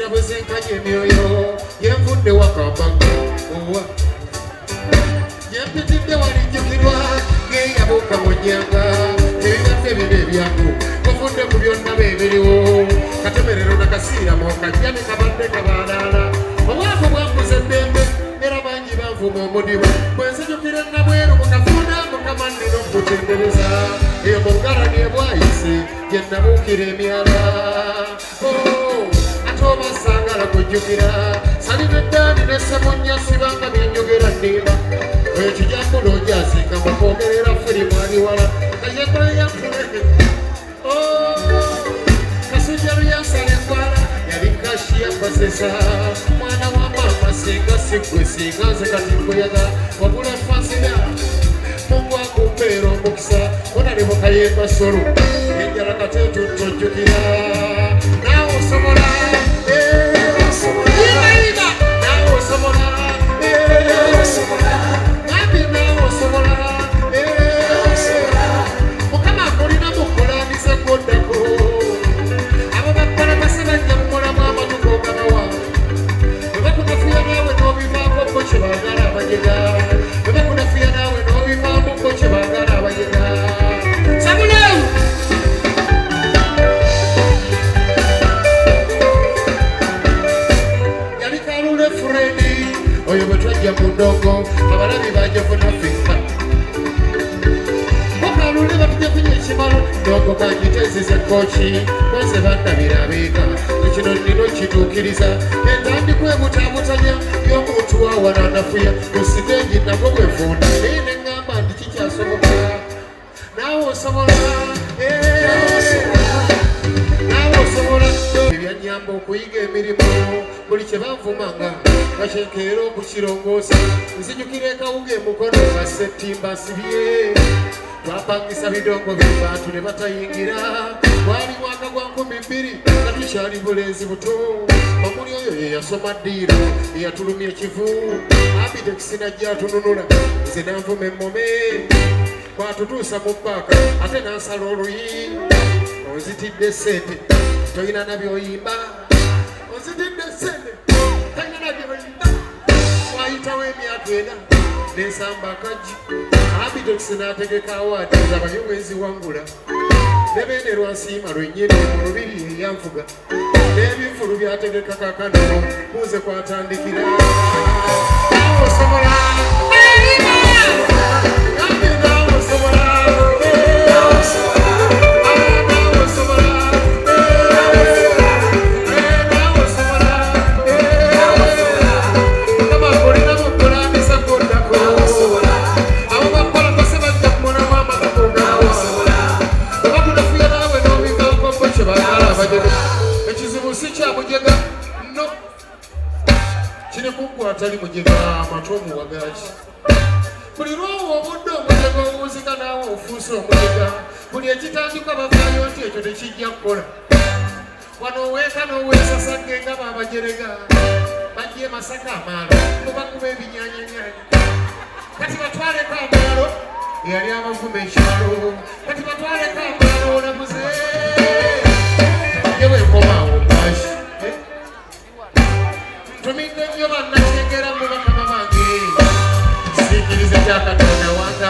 Ensonga bwe zenkanye emyoyo yenvudde wakambanga owa yempitidde walijjukirwa ng'eyabuuka mu nnyanga ebibadde bino ebyangu kuvudde ku byonna beebiriwo katemerero nakasiiramu kajja ne kabadde kabaalaala obwavu bwambuza eddembe era bangi banvuma omudimu bwe nzijukira nabweru mukafuna mukama nnina okutendereza eyo mu bugalani ebwayise gye nabuukira emyala ate oba sangala kujjukira salina eddaani n'essemunya sibanga byenjogera nnimba ekijambulo ojasinga mukwogerera firimu aliwala kayekola yanfuleke kasujja luyansala enkwala yali kashiya basesa mwana wa mama singa sigwe singa nze kati nkuyagala wabula fansida mungu akumpeera omukisa onali mukayemba solo enjala katetutojjukira naawe osobola naawe osobola mukama akulina mukulaniza gwoddako abo bakola basebajja mumulamu amatuko gabawa bebakunafuya naawe n'obivaako ko kye baagala abajega bebakunafuya naawe n'obivaako ko kye baagala abajega sabulewu yali kalule furedi oyo bwe twajja mu ndongo abalabi bajjafuna fika okalule batujja kunya ekimalo ndongo kagitezeza ekoki bose bandabirabiika ekino nnina okituukiriza entandikwa ebutaabutanya y'omuntu wawananafuya kusigengi nabwo bwefunda naye neŋŋamba nti kikyasoboka naawe osobola naawe osobola ebyanyamba okuyiga emirimu buli kye banvumanga bakyenkeera okukirongoosa nzijukira ekawuga emukono nga settimba nsibye twapangisa bidongo by'abantu ne batayingira twali mwaka gwa 2000 nga tukyali bulenzi buto omuli oyo ye yasoma ddiiro eyatulumya ekivu abitekisi najja atununula nze nanvuma emmome kwatutuusa mu paaka ate nansala oluyi onzitidde sente toyina nabyoyimba onzitidde sente toyina nabyoyimba wayitawo emyaka ena nensamba akajji abitokisi n'ategeka awaadi abayowezi wangula ne beene lwansiima lwennyini mu lubiri eyanvuga n'ebivulu byategeka kakano muze kwatandikira osobola ekizibu si kyamujega no kiri kukwatali mujega amatu omuwagaki buli lwowo obudde omujega owuuzika naawe ofuuse omujega buli ekitandika bavaayo nti ekyo tekijja kukola wano oweeka n'oweesasagge nga babajerega bajje Masaka amaalo mubakuba ebinyanyanyanyi kati batwaleko amaalo eyali abavuma ekyalo kati batwaleko amaalo olamuze yewe nkomaawo mwashi ntumidde nnyo bannakyengera mu bakama bange siikirize kya Katonda wanga